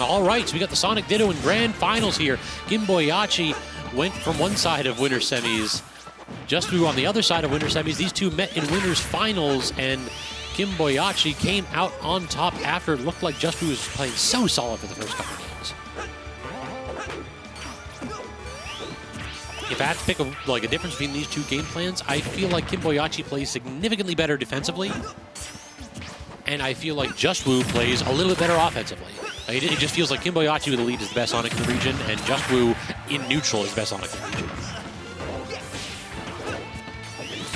All right, so we got the Sonic Ditto in grand finals here. Kimboiyachi went from one side of winter semis. Juswoo on the other side of winter semis. These two met in winners finals, and Kimboiyachi came out on top after it looked like Juswoo was playing so solid for the first couple games. If I have to pick a difference between these two game plans, I feel like Kimboiyachi plays significantly better defensively, and I feel like Juswoo plays a little bit better offensively. It just feels like Kimboiyachi with the lead is the best Sonic in the region, and Juswoo in neutral is the best Sonic in the region.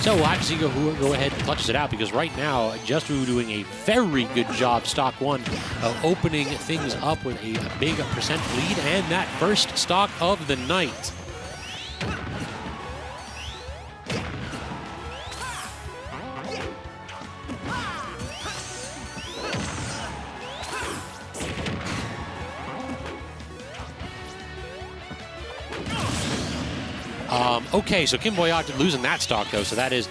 So we'll have to see who go ahead and clutches it out, because right now, Juswoo doing a very good job, stock one, of opening things up with a big percent lead, and that first stock of the night. Okay, so Kimboiyachi losing that stock, though, so that is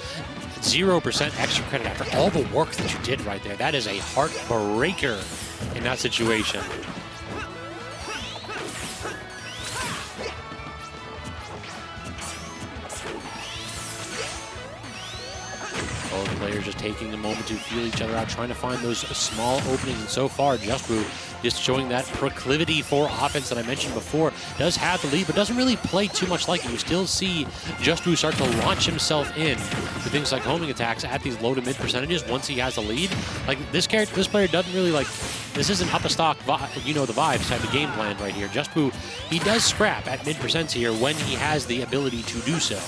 0% extra credit after all the work that you did right there. That is a heartbreaker in that situation. Both players just taking a moment to feel each other out, trying to find those small openings, and so far, Juswoo just showing that proclivity for offense that I mentioned before. Does have the lead, but doesn't really play too much like it. You still see Juswoo start to launch himself in to things like homing attacks at these low to mid percentages once he has the lead. Like, this player doesn't really this isn't up a stock, you know, the vibes type of game plan right here. Juswoo, he does scrap at mid percents here when he has the ability to do so.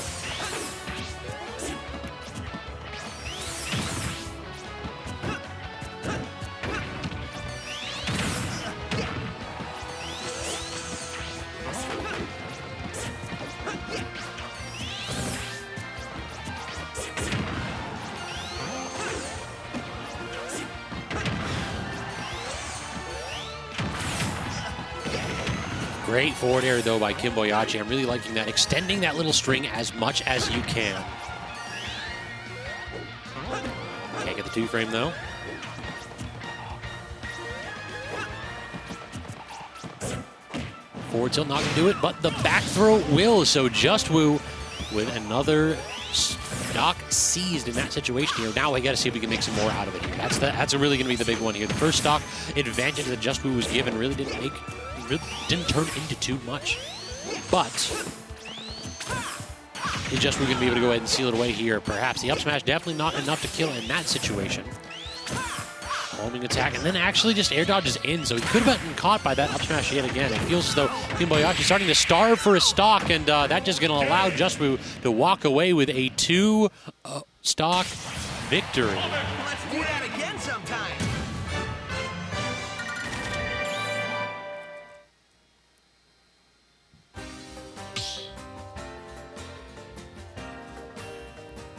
Great forward air, though, by Kimboiyachi. I'm really liking that. Extending that little string as much as you can. Can't get the two frame, though. Forward tilt not going to do it, but the back throw will. So Juswoo with another stock seized in that situation here. Now we got to see if we can make some more out of it here. That's really going to be the big one here. The first stock advantage that Juswoo was given really didn't turn into too much. But is Juswoo going to be able to go ahead and seal it away here? Perhaps. The up smash definitely not enough to kill in that situation. Homing attack, and then actually just air dodges in, so he could have been caught by that up smash yet again. It feels as though Kimboiyachi is starting to starve for a stock, and that's just going to allow Juswoo to walk away with a two-stock victory. Let's do that again sometime.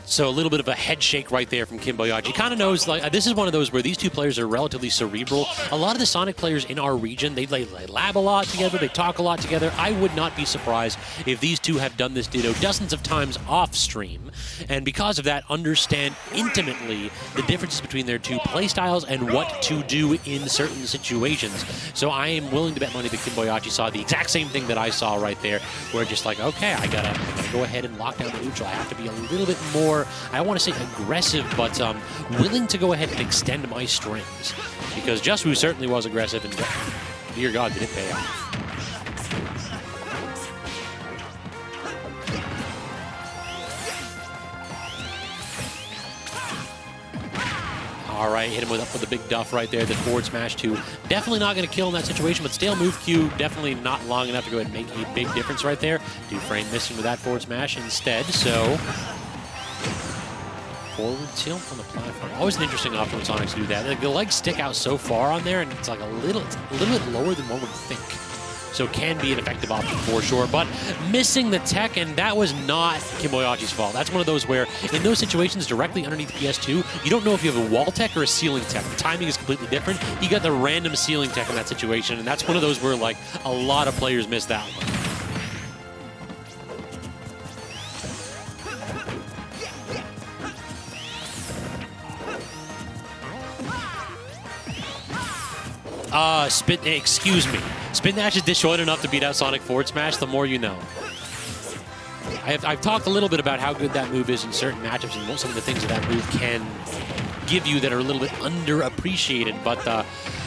So a little bit of a head shake right there from Kimboiyachi. Kind of knows, like, this is one of those where these two players are relatively cerebral. A lot of the Sonic players in our region, they lab a lot together, they talk a lot together. I would not be surprised if these two have done this ditto dozens of times off stream, and because of that, understand intimately the differences between their two play styles and what to do in certain situations. So I am willing to bet money that Kimboiyachi saw the exact same thing that I saw right there, where just like, okay, I gotta go ahead and lock down the neutral. I have to be a little bit more, I don't want to say aggressive, but willing to go ahead and extend my strings. Because Juswoo certainly was aggressive, and dear God, did it pay off. All right, hit him up with a big duff right there. The forward smash too. Definitely not going to kill in that situation, but stale move Q definitely not long enough to go ahead and make a big difference right there. Two frame missing with that forward smash instead, so forward tilt on the platform. Always an interesting option when Sonics do that. Like, the legs stick out so far on there, and it's like a little bit lower than one would think. So it can be an effective option for sure, but missing the tech, and that was not Kimboiyachi's fault. That's one of those where, in those situations directly underneath PS2, you don't know if you have a wall tech or a ceiling tech. The timing is completely different. He got the random ceiling tech in that situation, and that's one of those where, like, a lot of players miss that one. Excuse me. Spin dash is disjointed enough to beat out Sonic forward smash. The more you know. I've talked a little bit about how good that move is in certain matchups and some of the things that move can give you that are a little bit underappreciated, but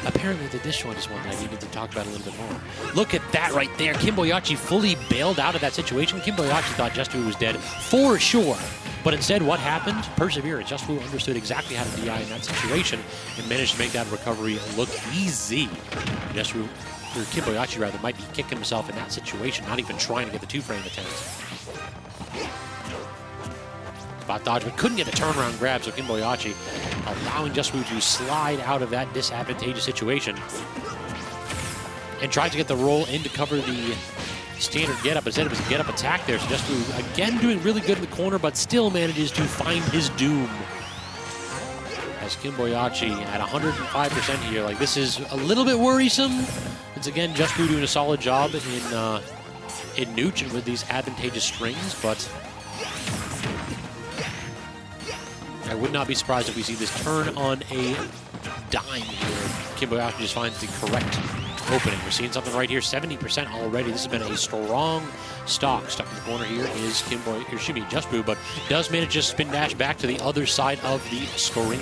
apparently the disjoint is one that I needed to talk about a little bit more. Look at that right there. Kimboiyachi fully bailed out of that situation. Kimboiyachi thought Juswoo was dead for sure, but instead what happened? Perseverance. Juswoo understood exactly how to DI in that situation and managed to make that recovery look easy. Juswoo, or Kimboiyachi rather, might be kicking himself in that situation, not even trying to get the two-frame attempt. Spot dodge, but couldn't get the turnaround grab, so Kimboiyachi allowing Juswoo to slide out of that disadvantageous situation and tried to get the roll in to cover the standard get-up. Instead, it was a get-up attack there, so Juswoo again doing really good in the corner, but still manages to find his doom. As Kimboiyachi at 105% here, like this is a little bit worrisome. It's again Juswoo doing a solid job in Nooch and with these advantageous strings, but I would not be surprised if we see this turn on a dime here. Kimboiyachi just finds the correct opening. We're seeing something right here, 70% already. This has been a strong stock. Stuck in the corner here is Juswoo, but does manage to spin dash back to the other side of the screen.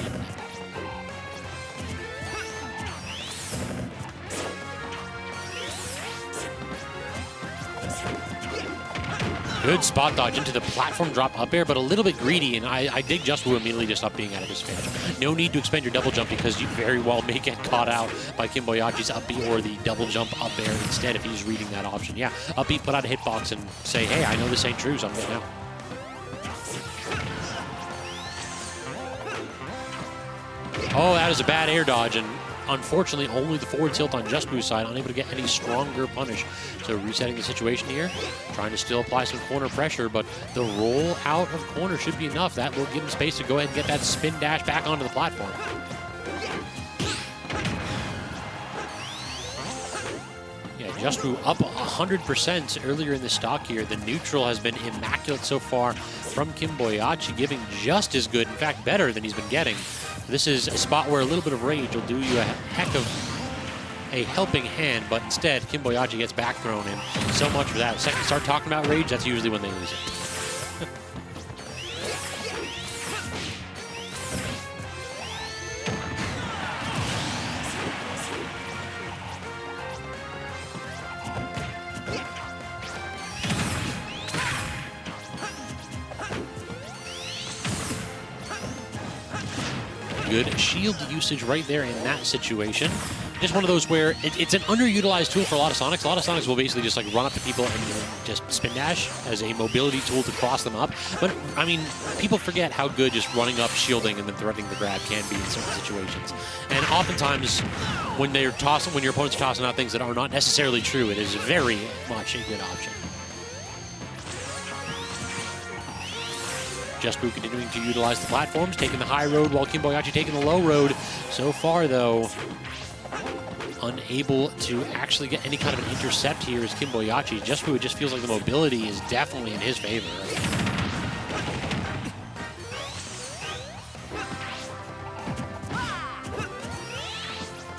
Good spot dodge into the platform drop up air, but a little bit greedy, and I dig Juswoo immediately just up being at a disadvantage. No need to expend your double jump because you very well may get caught out by Kimboiyachi's up B or the double jump up air instead if he's reading that option. Yeah, up B, put out a hitbox and say, hey, I know this ain't true, so I'm getting out. Oh, that is a bad air dodge, and unfortunately, only the forward tilt on Juswoo's side, unable to get any stronger punish. So resetting the situation here, trying to still apply some corner pressure, but the roll out of corner should be enough. That will give him space to go ahead and get that spin dash back onto the platform. Yeah, Juswoo up 100% earlier in the stock here. The neutral has been immaculate so far from Kimboiyachi, giving just as good, in fact better than he's been getting. This is a spot where a little bit of rage will do you a heck of a helping hand, but instead, Kimboiyachi gets back thrown in. So much for that. The second you start talking about rage, that's usually when they lose it. Good shield usage right there in that situation. Just one of those where it's an underutilized tool for a lot of Sonics. A lot of Sonics will basically just like run up to people and just spin dash as a mobility tool to cross them up. But I mean, people forget how good just running up, shielding, and then threatening the grab can be in certain situations. And oftentimes, when your opponent's tossing out things that are not necessarily true, it is very much a good option. Juswoo continuing to utilize the platforms, taking the high road while Kimboiyachi taking the low road. So far, though, unable to actually get any kind of an intercept here is Kimboiyachi. Juswoo, it just feels like the mobility is definitely in his favor.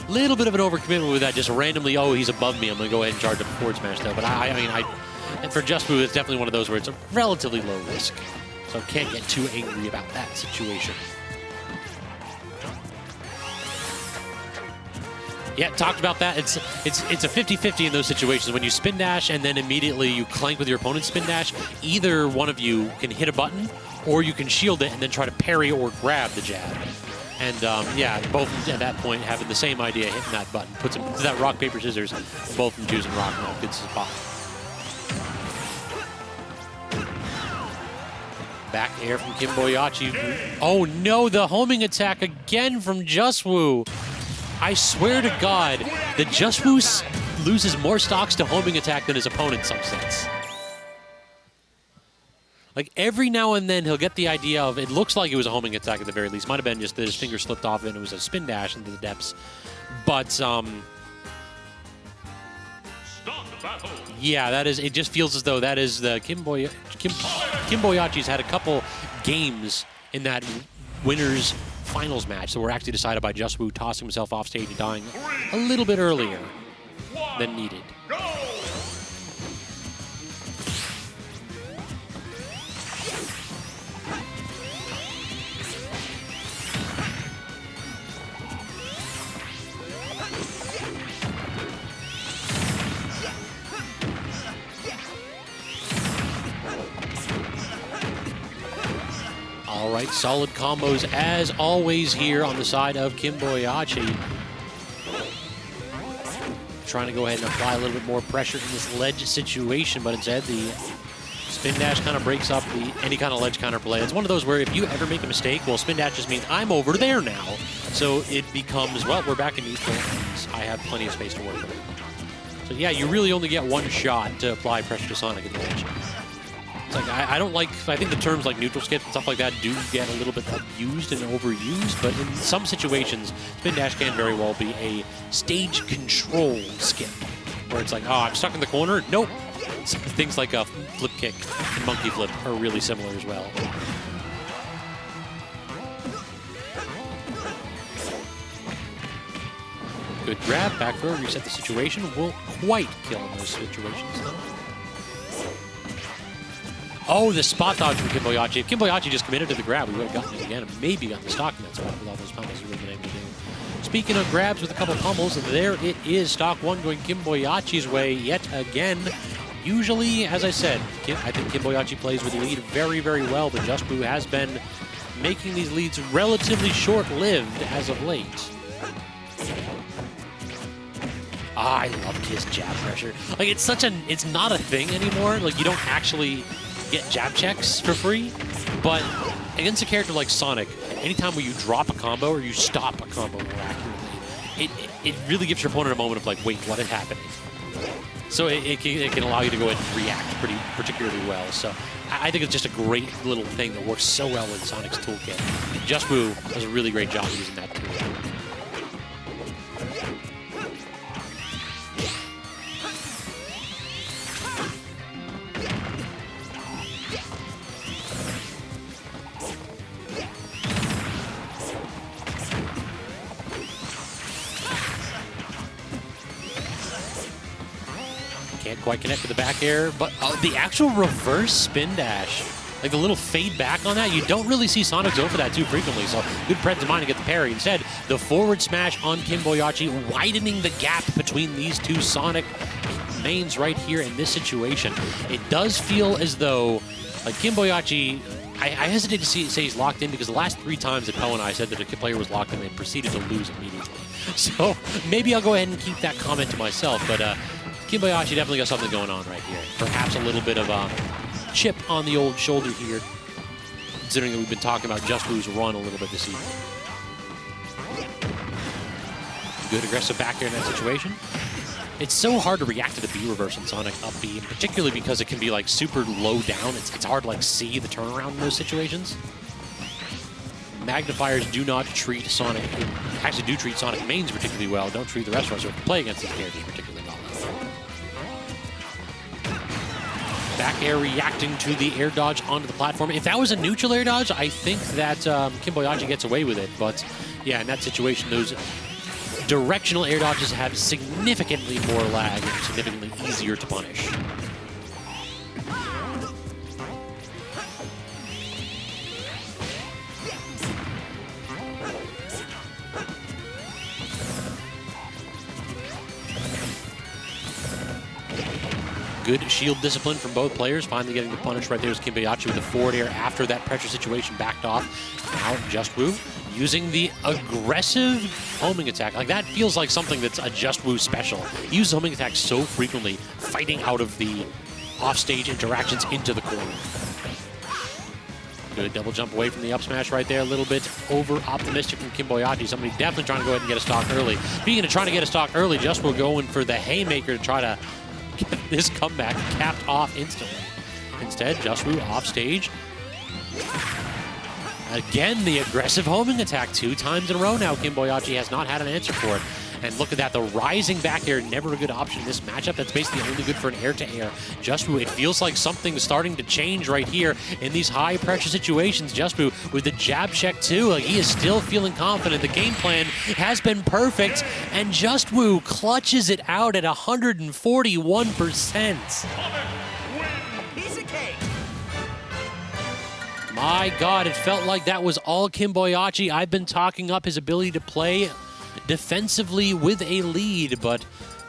Little bit of an overcommitment with that, just randomly, oh, he's above me, I'm going to go ahead and charge up a forward smash, though. But and for Juswoo, it's definitely one of those where it's a relatively low risk. So can't get too angry about that situation. Yeah, talked about that. It's a 50-50 in those situations. When you spin dash and then immediately you clank with your opponent's spin dash, either one of you can hit a button or you can shield it and then try to parry or grab the jab. And yeah, both at that point having the same idea, hitting that button. Puts them to that rock, paper, scissors, both of them choosing rock. No, good spot. Back air from Kimboiyachi. Oh no, the homing attack again from Juswoo. I swear to God that Juswoo loses more stocks to homing attack than his opponent in some sense. Like every now and then he'll get the idea of, it looks like it was a homing attack at the very least. Might have been just that his finger slipped off and it was a spin dash into the depths. But yeah, that is, it just feels as though that is the Kimboiyachi's had a couple games in that winners finals match that were actually decided by Juswoo tossing himself off stage and dying a little bit earlier than needed. All right, solid combos as always here on the side of Kimboiyachi. Trying to go ahead and apply a little bit more pressure in this ledge situation, but instead the spin dash kind of breaks up any kind of ledge counterplay. It's one of those where if you ever make a mistake, well, spin dash just means I'm over there now. So it becomes, well, we're back in neutral, and I have plenty of space to work with. So yeah, you really only get one shot to apply pressure to Sonic in the ledge. It's like, I don't like, I think the terms like neutral skip and stuff like that do get a little bit abused and overused, but in some situations, spin dash can very well be a stage control skip, where it's like, oh, I'm stuck in the corner. Nope. So things like a flip kick and monkey flip are really similar as well. Good grab, back throw, reset the situation. Won't quite kill in those situations, though. Oh, the spot dodge from Kimboiyachi. If Kimboiyachi just committed to the grab, we would have gotten it again and maybe gotten the stock in that spot with all those pummels he would have been able to do. Speaking of grabs with a couple pummels, there it is. Stock one going Kimboiyachi's way yet again. Usually, as I said, I think Kimboiyachi plays with the lead very, very well, but Juswoo has been making these leads relatively short-lived as of late. I love Kiss jab pressure. Like, it's not a thing anymore. Like, you don't actually get jab checks for free, but against a character like Sonic, anytime where you drop a combo or you stop a combo more accurately, it really gives your opponent a moment of like, wait, what is happening? So it can allow you to go ahead and react particularly well. So I think it's just a great little thing that works so well in Sonic's toolkit. Juswoo does a really great job using that tool. Can't quite connect with the back air, but the actual reverse spin dash, like the little fade back on that, you don't really see Sonic go for that too frequently, so good presence of mind to get the parry. Instead, the forward smash on Kimboiyachi, widening the gap between these two Sonic mains right here in this situation. It does feel as though, like Kimboiyachi, I hesitate to say he's locked in because the last 3 times that Poe and I said that a player was locked in, they proceeded to lose immediately. So maybe I'll go ahead and keep that comment to myself, but Kimboiyachi definitely got something going on right here. Perhaps a little bit of a chip on the old shoulder here, considering that we've been talking about Juswoo's run a little bit this evening. Good aggressive back air in that situation. It's so hard to react to the B reverse in Sonic up B, particularly because it can be like super low down. It's hard to like see the turnaround in those situations. Magnifiers do not treat Sonic, actually do treat Sonic mains particularly well, don't treat the rest of us who play against these characters particularly well. Back air reacting to the air dodge onto the platform. If that was a neutral air dodge, I think that Kimboiyachi gets away with it. But yeah, in that situation, those directional air dodges have significantly more lag and significantly easier to punish. Good shield discipline from both players. Finally getting the punish right there is Kimboiyachi with the forward air after that pressure situation backed off. Now Juswoo using the aggressive homing attack. Like that feels like something that's a Juswoo special. He uses homing attack so frequently, fighting out of the offstage interactions into the corner. Good double jump away from the up smash right there. A little bit over-optimistic from Kimboiyachi. Somebody definitely trying to go ahead and get a stock early. Speaking of trying to get a stock early, Juswoo going for the haymaker to try to get this comeback capped off instantly. Instead, Juswoo off stage. Again, the aggressive homing attack 2 times in a row now. Kimboiyachi has not had an answer for it. And look at that, the rising back air, never a good option in this matchup. That's basically only good for an air-to-air. Juswoo, it feels like something's starting to change right here in these high-pressure situations. Juswoo with the jab check, too. Like, he is still feeling confident. The game plan has been perfect, and Juswoo clutches it out at 141%. Piece of cake. My God, it felt like that was all Kimboiyachi. I've been talking up his ability to play defensively with a lead, but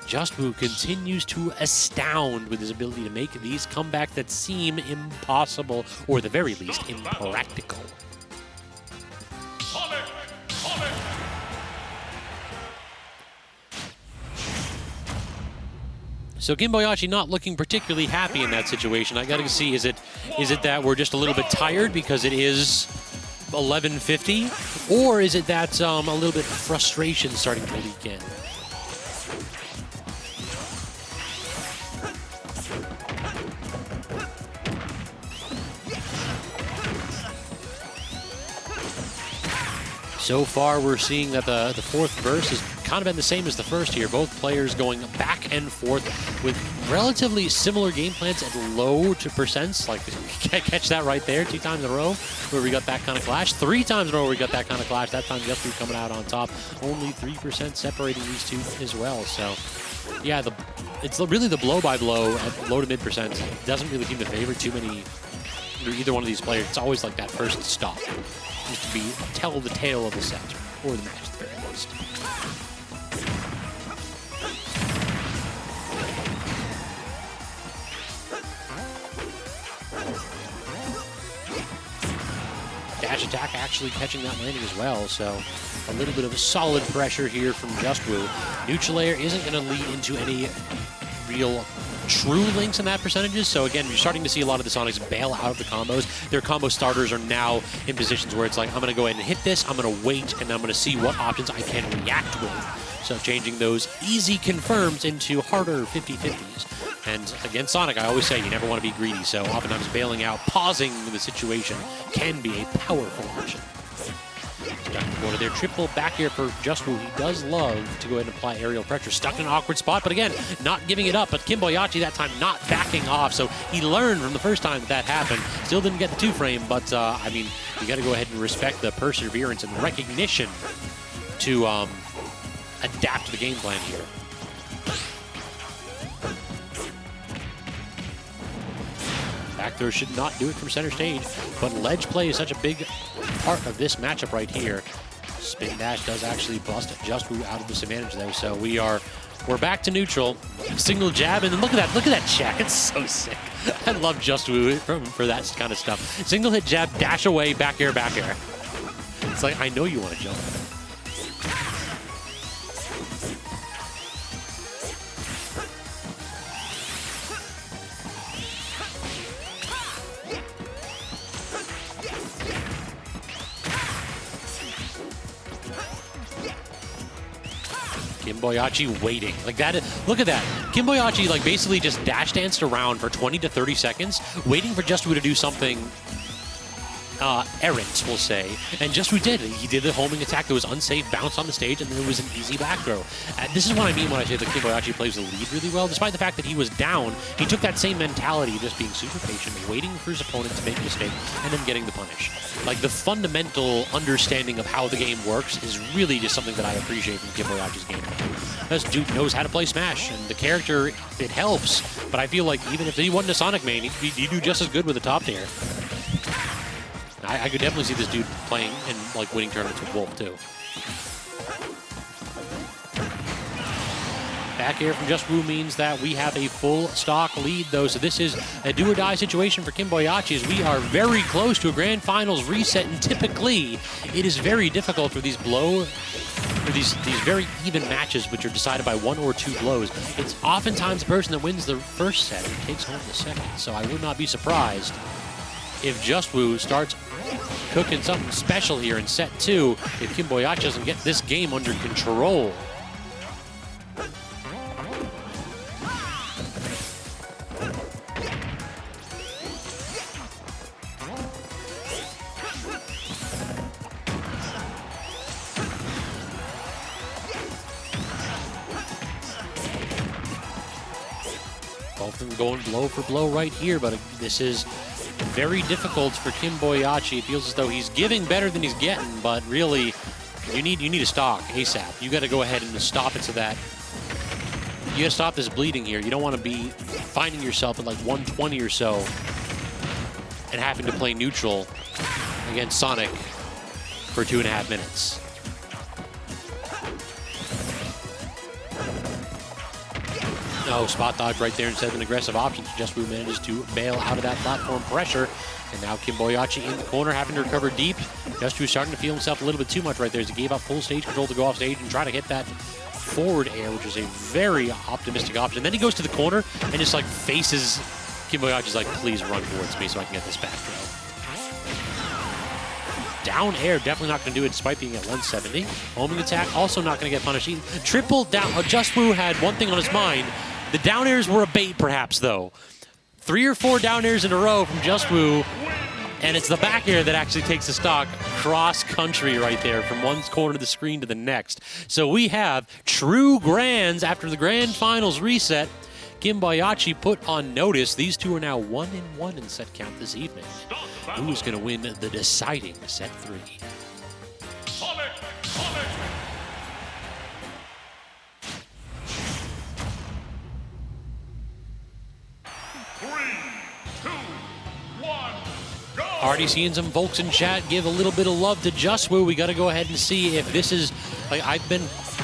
Juswoo continues to astound with his ability to make these comebacks that seem impossible, or at the very least, impractical. So Kimboiyachi not looking particularly happy in that situation. I gotta see, is it that we're just a little bit tired because it is 11:50, or is it that a little bit of frustration starting to leak in? So far, we're seeing that the fourth verse has kind of been the same as the first here. Both players going back and forth with relatively similar game plans at low to percents. Like, catch that right there, 2 times in a row where we got that kind of clash. 3 times in a row where we got that kind of clash. That time, Juswoo coming out on top. Only 3% separating these two as well. So, yeah, it's really the blow-by-blow at low to mid percent. Doesn't really seem to favor too many, either one of these players. It's always like that first stop. Just to tell the tale of the set, or the match at the very least. Dash attack actually catching that landing as well, so a little bit of solid pressure here from Juswoo. Neutral air isn't going to lead into any real true links in that percentages. So again, you're starting to see a lot of the Sonics bail out of the combos. Their combo starters are now in positions where it's like, I'm going to go ahead and hit this, I'm going to wait, and I'm going to see what options I can react with. So changing those easy confirms into harder 50-50s. And against Sonic, I always say you never want to be greedy, so oftentimes bailing out, pausing the situation can be a powerful option. Stuck to go to their triple back air for Juswoo. He does love to go ahead and apply aerial pressure. Stuck in an awkward spot, but again, not giving it up. But Kimboiyachi that time not backing off, so he learned from the first time that happened. Still didn't get the 2-frame, but I mean, you got to go ahead and respect the perseverance and recognition to adapt to the game plan here. Back throw should not do it from center stage, but ledge play is such a big part of this matchup right here. Spin dash does actually bust Juswoo out of this advantage though, so we're back to neutral. Single jab, and then look at that check. It's so sick. I love Juswoo for that kind of stuff. Single hit jab, dash away, back air, back air. It's like, I know you want to jump. Kimboiyachi waiting. Like that, look at that. Kimboiyachi like basically just dash danced around for 20 to 30 seconds, waiting for Juswoo to do something errant, we'll say. And Juswoo did. He did the homing attack that was unsafe, bounced on the stage, and then it was an easy back throw. This is what I mean when I say that Kimboiyachi plays the lead really well. Despite the fact that he was down, he took that same mentality of just being super patient, waiting for his opponent to make a mistake, and then getting the punish. Like, the fundamental understanding of how the game works is really just something that I appreciate from Kimboiyachi's game. This dude knows how to play Smash, and the character, it helps, but I feel like even if he wasn't a Sonic main, he'd do just as good with the top tier. I could definitely see this dude playing and like winning tournaments with Wolf too. Back air from Juswoo means that we have a full stock lead though, so this is a do or die situation for Kimboiyachi as we are very close to a grand finals reset, and typically it is very difficult for these very even matches which are decided by 1 or 2 blows. It's oftentimes the person that wins the first set and takes home the second, so I would not be surprised if Juswoo starts cooking something special here in set 2 if Kimboiyachi doesn't get this game under control. Both of them going blow for blow right here, but this is very difficult for Kimboiyachi. It feels as though he's giving better than he's getting, but really, you need a stock ASAP. You got to go ahead and stop it so that you got to stop this bleeding here. You don't want to be finding yourself at like 120 or so and having to play neutral against Sonic for 2.5 minutes. No, spot dodge right there instead of an aggressive option. Juswoo manages to bail out of that platform pressure. And now Kimboiyachi in the corner having to recover deep. Juswoo starting to feel himself a little bit too much right there as he gave up full stage control to go off stage and try to hit that forward air, which is a very optimistic option. And then he goes to the corner and just like faces Kimboiyachi's like, please run towards me so I can get this back throw. Down air, definitely not going to do it despite being at 170. Homing attack, also not going to get punished. Triple down. Juswoo had one thing on his mind. The down airs were a bait, perhaps, though. 3 or 4 down airs in a row from Juswoo, and it's the back air that actually takes the stock cross-country right there from one corner of the screen to the next. So we have true grands after the grand finals reset. Kimboiyachi put on notice. These two are now 1-1 in set count this evening. Who's going to win the deciding set 3? Sonic! Sonic! 3, 2, 1, go! Already seeing some folks in chat give a little bit of love to Juswoo. We got to go ahead and see if this is, like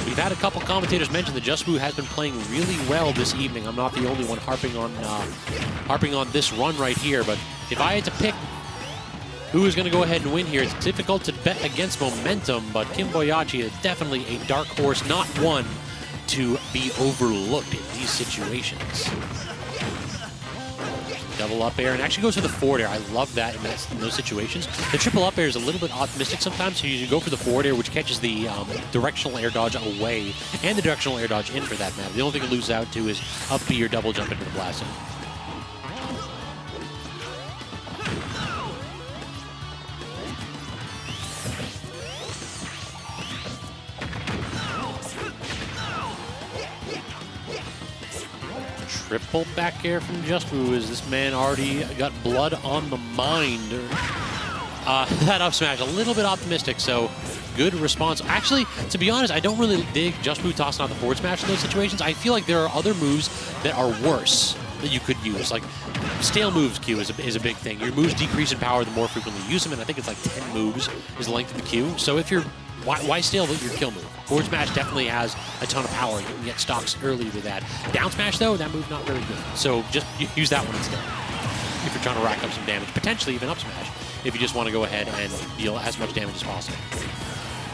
we've had a couple commentators mention that Juswoo has been playing really well this evening. I'm not the only one harping on this run right here, but if I had to pick who is going to go ahead and win here, it's difficult to bet against momentum, but Kimboiyachi is definitely a dark horse, not one to be overlooked in these situations. Double up air, and actually goes for the forward air. I love that in those situations. The triple up air is a little bit optimistic sometimes, so you go for the forward air, which catches the directional air dodge away, and the directional air dodge in for that matter. The only thing it loses out to is up B or double jump into the blast zone. Triple back air from Juswoo as this man already got blood on the mind. That up smash, a little bit optimistic, so good response. Actually, to be honest, I don't really dig Juswoo tossing out the forward smash in those situations. I feel like there are other moves that are worse that you could use. Like, stale moves queue is a big thing. Your moves decrease in power the more frequently you use them, and I think it's like 10 moves is the length of the queue. So if you're why stale your kill move? Forward smash definitely has a ton of power. You can get stocks early with that. Down smash, though, that move not very good. So just use that one instead if you're trying to rack up some damage. Potentially even up smash if you just want to go ahead and deal as much damage as possible.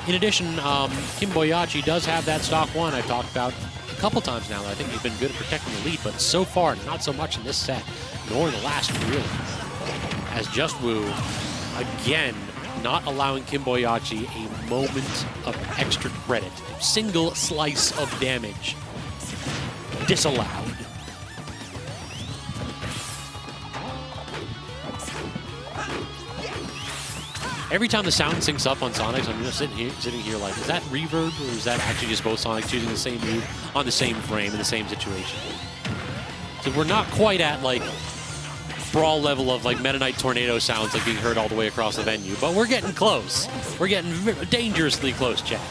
In addition, Kimboiyachi does have that stock 1 I've talked about a couple times now. I think he's been good at protecting the lead, but so far, not so much in this set, nor in the last one, really. As Juswoo, again, not allowing Kimboiyachi a moment of extra credit. Single slice of damage disallowed. Every time the sound syncs up on Sonic, I'm just sitting here like, is that reverb or is that actually just both Sonics using the same move on the same frame in the same situation? So we're not quite at like brawl level of like Meta Knight Tornado sounds like being heard all the way across the venue, but we're getting close. We're getting dangerously close, chat.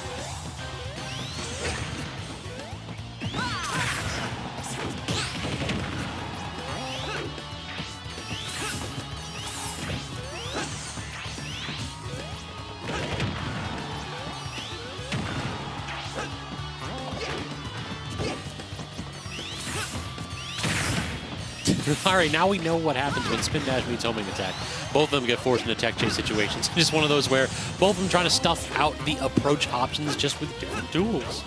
All right, now we know what happens when spin dash meets homing attack. Both of them get forced into tech chase situations. Just one of those where both of them trying to stuff out the approach options just with different tools.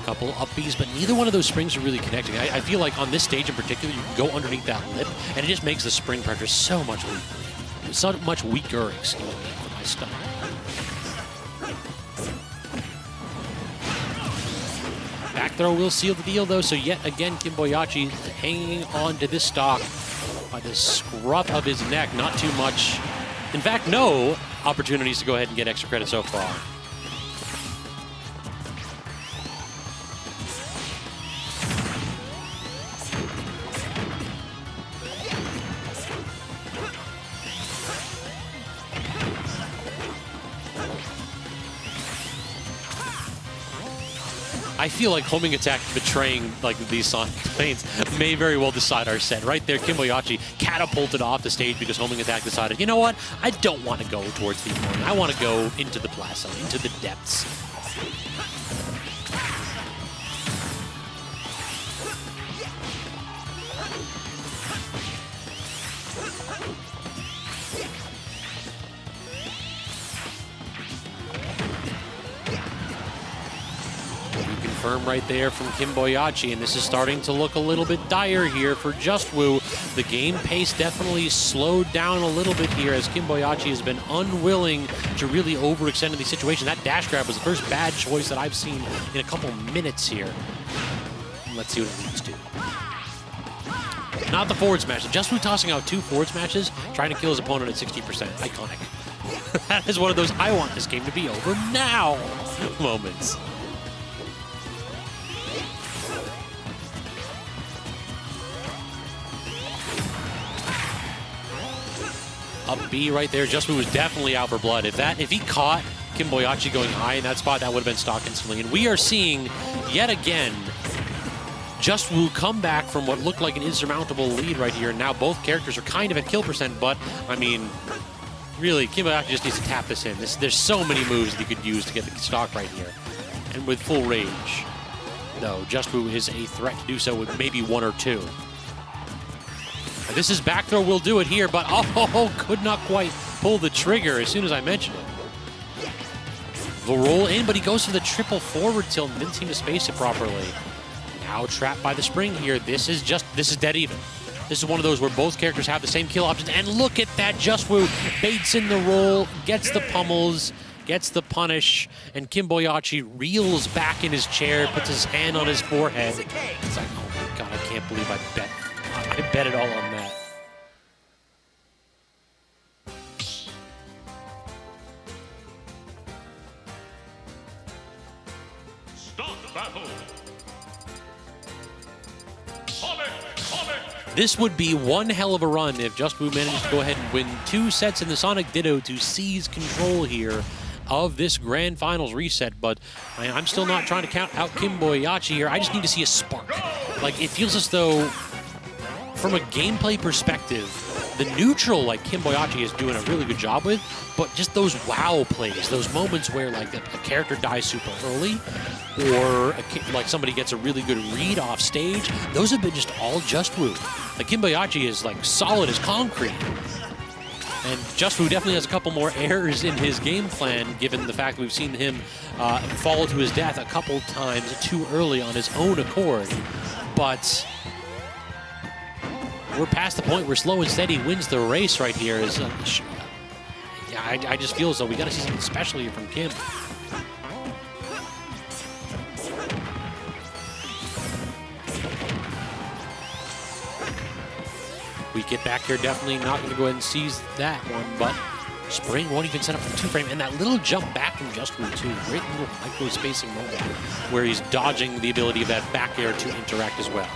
Couple up Bs, but neither one of those springs are really connecting. I feel like on this stage in particular, you can go underneath that lip, and it just makes the spring pressure so much weaker, excuse me, for my stomach. Back throw will seal the deal, though, so yet again, Kimboiyachi hanging on to this stock by the scruff of his neck. Not too much. In fact, no opportunities to go ahead and get extra credit so far. I feel like homing attack betraying like these Sonic planes may very well decide our set. Right there, Kimboiyachi catapulted off the stage because homing attack decided, you know what? I don't want to go towards the opponent. I want to go into the plaza, into the depths. Confirm right there from Kimboiyachi, and this is starting to look a little bit dire here for Juswoo. The game pace definitely slowed down a little bit here as Kimboiyachi has been unwilling to really overextend in these situations. That dash grab was the first bad choice that I've seen in a couple minutes here. Let's see what it leads to. Not the forward smash. Juswoo tossing out 2 forward smashes, trying to kill his opponent at 60%. Iconic. That is one of those I want this game to be over now moments. Up B right there. Juswoo was definitely out for blood. If he caught Kimboiyachi going high in that spot, that would have been stock instantly. And we are seeing, yet again, Juswoo come back from what looked like an insurmountable lead right here. And now both characters are kind of at kill percent, but, I mean, really, Kimboiyachi just needs to tap this in. There's so many moves that he could use to get the stock right here. And with full rage, though, Juswoo is a threat to do so with maybe 1 or 2. This is back throw will do it here, but oh, could not quite pull the trigger as soon as I mentioned it. The roll in, but he goes for the triple forward tilt and didn't seem to space it properly. Now trapped by the spring here. This is dead even. This is one of those where both characters have the same kill options, and look at that. Juswoo baits in the roll, gets the pummels, gets the punish, and Kimboiyachi reels back in his chair, puts his hand on his forehead. It's like, oh my god, I can't believe I bet it all on that. Stop battle. This would be one hell of a run if Juswoo managed to go ahead and win 2 sets in the Sonic Ditto to seize control here of this Grand Finals reset, but I'm still not trying to count out Kimboiyachi here. I just need to see a spark. Like, it feels as though, from a gameplay perspective, the neutral, like, Kimboiyachi is doing a really good job with, but just those wow plays, those moments where, like, a character dies super early, or, like, somebody gets a really good read off stage, those have been just all Juswoo. Like, Kimboiyachi is, like, solid as concrete. And Juswoo definitely has a couple more errors in his game plan, given the fact we've seen him fall to his death a couple times too early on his own accord. But we're past the point where slow and steady wins the race right here. I just feel as though we got to see something special here from Kim. We get back here, definitely not going to go ahead and seize that one, but Spring won't even set up the 2-frame, and that little jump back from Juswoo too. Great little micro spacing moment where he's dodging the ability of that back air to interact as well.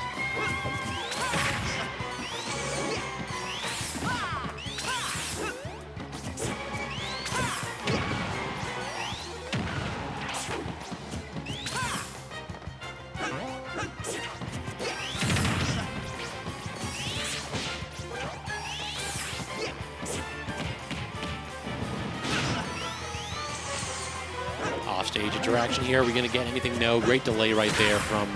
Offstage interaction here. Are we going to get anything? No. Great delay right there from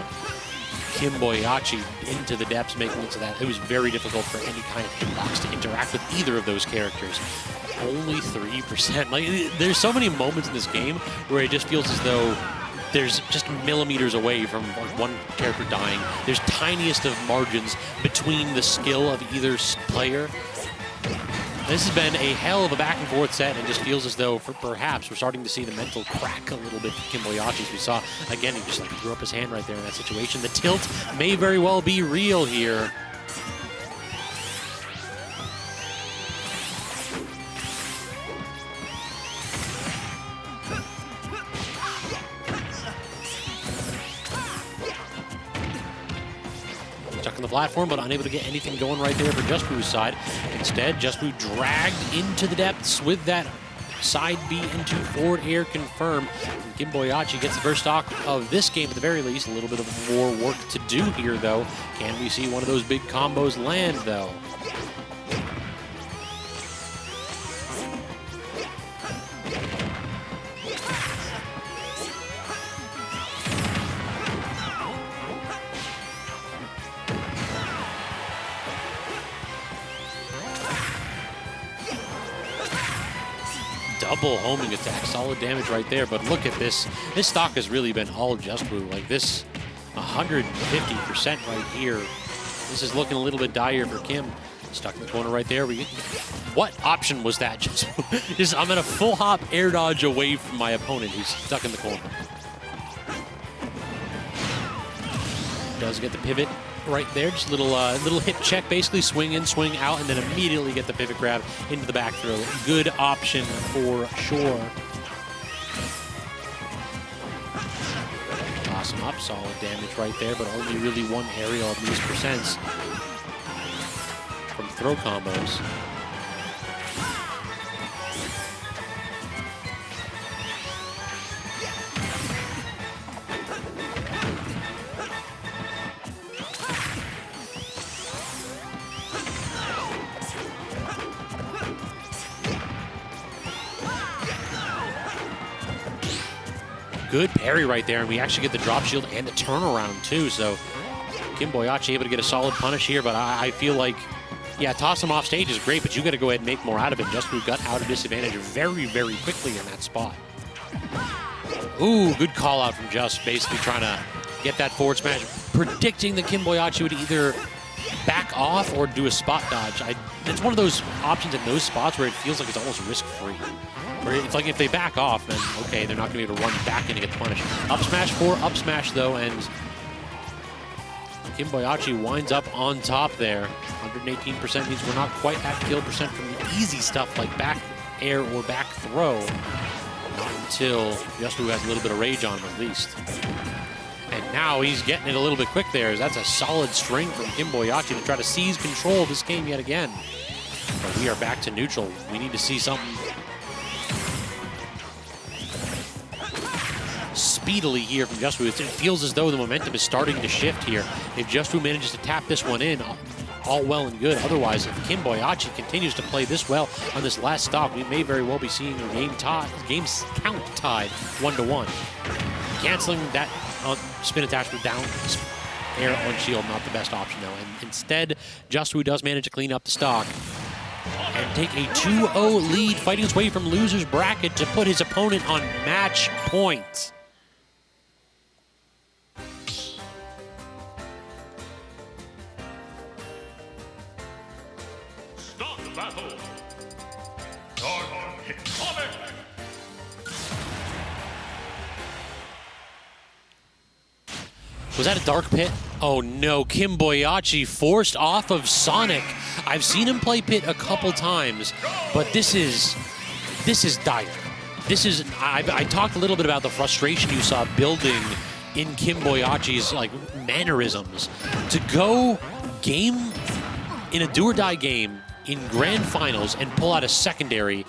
Kimboiyachi into the depths, making it so that it was very difficult for any kind of hitbox to interact with either of those characters. Only 3%. Like, there's so many moments in this game where it just feels as though there's just millimeters away from one character dying. There's tiniest of margins between the skill of either player. This has been a hell of a back and forth set, and just feels as though perhaps we're starting to see the mental crack a little bit from Kimboiyachi. As we saw, again, he just like threw up his hand right there in that situation. The tilt may very well be real here. Stuck on the platform, but unable to get anything going right there for Juswoo's side. Instead, Juswoo dragged into the depths with that side B into forward air confirm. And Kimboiyachi gets the first stock of this game at the very least. A little bit of more work to do here, though. Can we see one of those big combos land, though? Double homing attack, solid damage right there, but look at this. This stock has really been all Juswoo. Like this 150% right here. This is looking a little bit dire for Kim. Stuck in the corner right there. What option was that? I'm in a full hop air dodge away from my opponent who's stuck in the corner. Does get the pivot right there, just a little hip check, basically swing in, swing out, and then immediately get the pivot grab into the back throw. Good option for sure. Toss him up, solid damage right there, but only really one aerial of these percents from throw combos. Good parry right there, and we actually get the drop shield and the turnaround too. So Kimboiyachi able to get a solid punish here, but I feel like, yeah, toss him off stage is great, but you got to go ahead and make more out of it. Juswoo got out of disadvantage very, very quickly in that spot. Ooh, good call out from Just, basically trying to get that forward smash, predicting that Kimboiyachi would either back off or do a spot dodge. It's one of those options in those spots where it feels like it's almost risk-free. Where it's like if they back off, then okay, they're not going to be able to run back in and get the punish. Up smash for up smash though, and Kimboiyachi winds up on top there. 118% means we're not quite at kill percent from the easy stuff like back air or back throw. Not until Juswoo has a little bit of rage on him at least. And now he's getting it a little bit quick there. That's a solid string from Kimboiyachi to try to seize control of this game yet again. But we are back to neutral. We need to see something speedily here from Juswoo. It feels as though the momentum is starting to shift here. If Juswoo manages to tap this one in, all well and good. Otherwise, if Kimboiyachi continues to play this well on this last stop, we may very well be seeing a game's count tied 1-1. Canceling that spin attachment down, air on shield, not the best option though. And instead, Juswoo does manage to clean up the stock and take a 2-0 lead, fighting his way from loser's bracket to put his opponent on match point. Start the battle. Counterpick. Was that a dark pit? Oh no, Kimboiyachi forced off of Sonic. I've seen him play pit a couple times, but this is dire. I talked a little bit about the frustration you saw building in Kimboiyachi's like mannerisms. To go game in a do or die game in grand finals and pull out a secondary,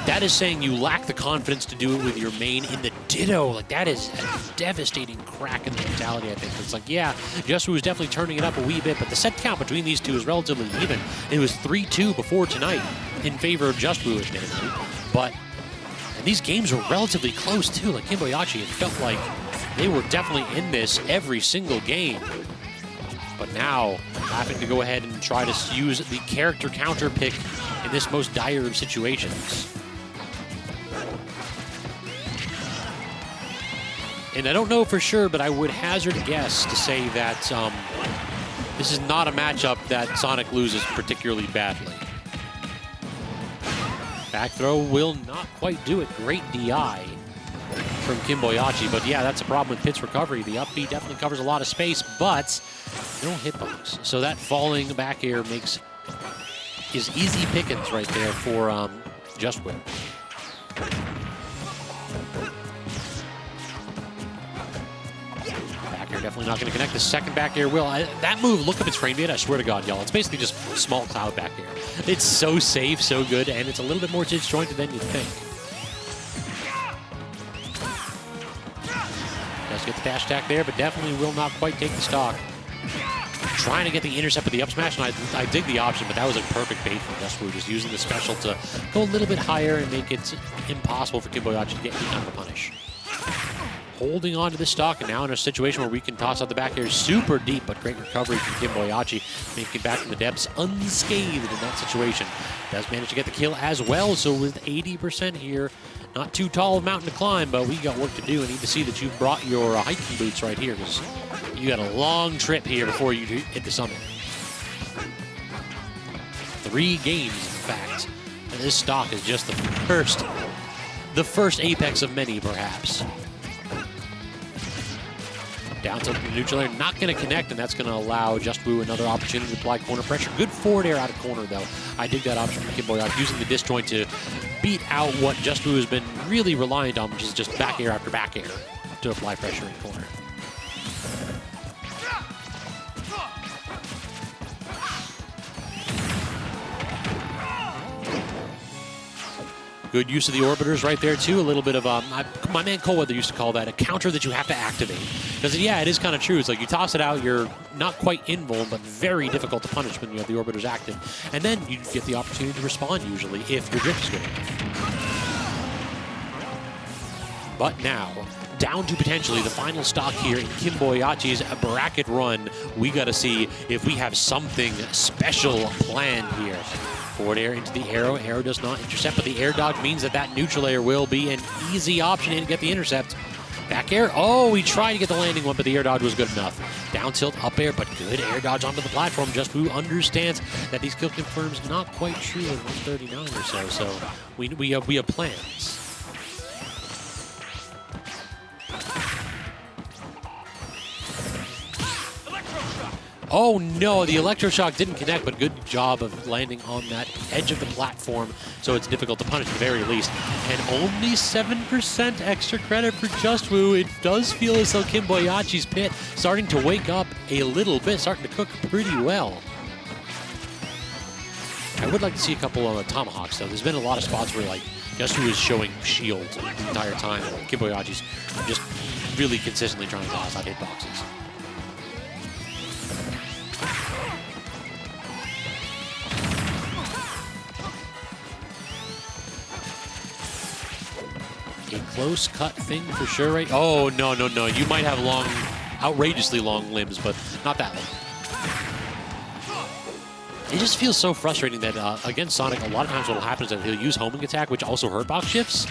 that is saying you lack the confidence to do it with your main in the ditto. Like, that is a devastating crack in the mentality, I think. It's like, yeah, Juswoo was definitely turning it up a wee bit, but the set count between these two is relatively even. It was 3-2 before tonight in favor of Juswoo, admittedly. But and these games were relatively close, too. Like, Kimboiyachi, it felt like they were definitely in this every single game. But now, having to go ahead and try to use the character counter pick in this most dire of situations. And I don't know for sure, but I would hazard a guess to say that this is not a matchup that Sonic loses particularly badly. Back throw will not quite do it. Great DI from Kimboiyachi, but yeah, that's a problem with Pit's recovery. The up B definitely covers a lot of space, but no hitbox. So that falling back air is easy pickings right there for Juswoo. Back air definitely not going to connect. The second back air will. That move, look up its frame data, I swear to God, y'all. It's basically just small cloud back air. It's so safe, so good, and it's a little bit more disjointed than you'd think. Does get the dash attack there, but definitely will not quite take the stock. Trying to get the intercept with the up smash, and I dig the option, but that was a perfect bait from Juswoo, just using the special to go a little bit higher and make it impossible for Kimboiyachi to get any kind of a punish. Holding on to the stock, and now in a situation where we can toss out the back air super deep, but great recovery from Kimboiyachi, making it back from the depths unscathed in that situation. Does manage to get the kill as well, so with 80% here, not too tall of a mountain to climb, but we got work to do. I need to see that you brought your hiking boots right here, because you got a long trip here before you hit the summit. 3 games, in fact. And this stock is just the first apex of many, perhaps. Down tilt to the neutral air, not going to connect, and that's going to allow Juswoo another opportunity to apply corner pressure. Good forward air out of corner, though. I dig that option from Kimboiyachi, using the disjoint to beat out what Juswoo has been really reliant on, which is just back air after back air to apply pressure in corner. Good use of the orbiters right there, too. A little bit of, my man Coleweather used to call that a counter that you have to activate. Because, yeah, it is kind of true. It's like you toss it out, you're not quite invuln, but very difficult to punish when you have the orbiters active. And then you get the opportunity to respond, usually, if your drift is good enough. But now, down to potentially the final stock here in Kimboiyachi's bracket run. We got to see if we have something special planned here. Forward air into the arrow. Arrow does not intercept, but the air dodge means that that neutral air will be an easy option to get the intercept. Back air. Oh, he tried to get the landing one, but the air dodge was good enough. Down tilt, up air, but good air dodge onto the platform. Juswoo understands that these kill confirms not quite true at 139 or so. So we have plans. Oh no, the electroshock didn't connect, but good job of landing on that edge of the platform, so it's difficult to punish at the very least. And only 7% extra credit for Juswoo. It does feel as though Kimboiyachi's pit starting to wake up a little bit, starting to cook pretty well. I would like to see a couple of tomahawks, though. There's been a lot of spots where, like, Juswoo is showing shield the entire time, and Kimboiyachi's just really consistently trying to toss out hitboxes. A close cut thing for sure, right? Oh, no, no, no. You might have long, outrageously long limbs, but not that long. It just feels so frustrating that against Sonic, a lot of times what will happen is that he'll use homing attack, which also hurt box shifts.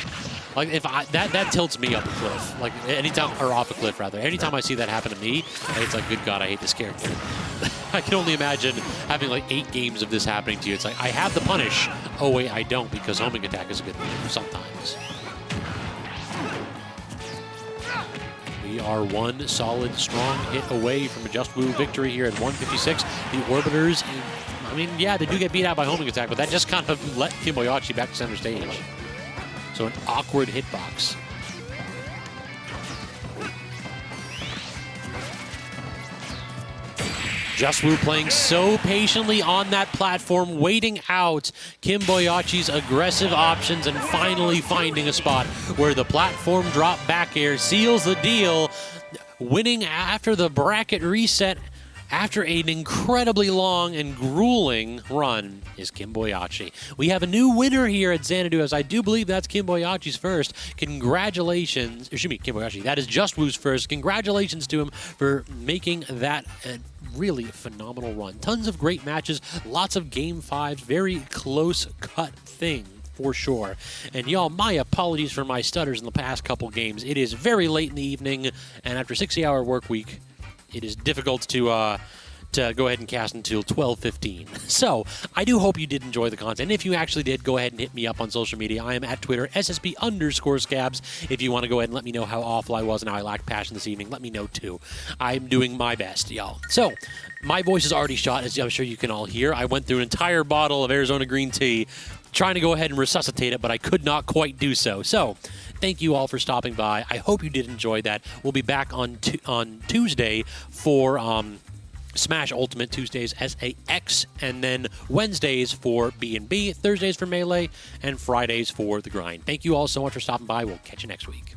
Like, if that tilts me up a cliff. Like, anytime, or off a cliff, rather. Anytime I see that happen to me, it's like, good God, I hate this character. I can only imagine having like 8 games of this happening to you. It's like, I have the punish. Oh, wait, I don't, because homing attack is a good move sometimes. We are one solid, strong hit away from a Juswoo victory here at 156. The Orbiters, I mean, yeah, they do get beat out by homing attack, but that just kind of let Kimboiyachi back to center stage. So an awkward hitbox. Juswoo playing so patiently on that platform, waiting out Kimboiyachi's aggressive options and finally finding a spot where the platform drop back air seals the deal, winning after the bracket reset. After an incredibly long and grueling run is Kimboiyachi. We have a new winner here at Xanadu, as I do believe that's Kimboiyachi's first. Congratulations, excuse me, Kimboiyachi. That is Juswoo's first. Congratulations to him for making that a really phenomenal run. Tons of great matches, lots of Game 5s, very close cut thing for sure. And y'all, my apologies for my stutters in the past couple games. It is very late in the evening, and after a 60-hour work week, it is difficult to go ahead and cast until 12:15. So, I do hope you did enjoy the content. If you actually did, go ahead and hit me up on social media. I am at Twitter, SSB_scabs. If you want to go ahead and let me know how awful I was and how I lacked passion this evening, let me know too. I'm doing my best, y'all. So, my voice is already shot, as I'm sure you can all hear. I went through an entire bottle of Arizona green tea trying to go ahead and resuscitate it, but I could not quite do so. So, thank you all for stopping by. I hope you did enjoy that. We'll be back on Tuesday for Smash Ultimate, Tuesdays SAX, and then Wednesdays for B&B, Thursdays for Melee, and Fridays for The Grind. Thank you all so much for stopping by. We'll catch you next week.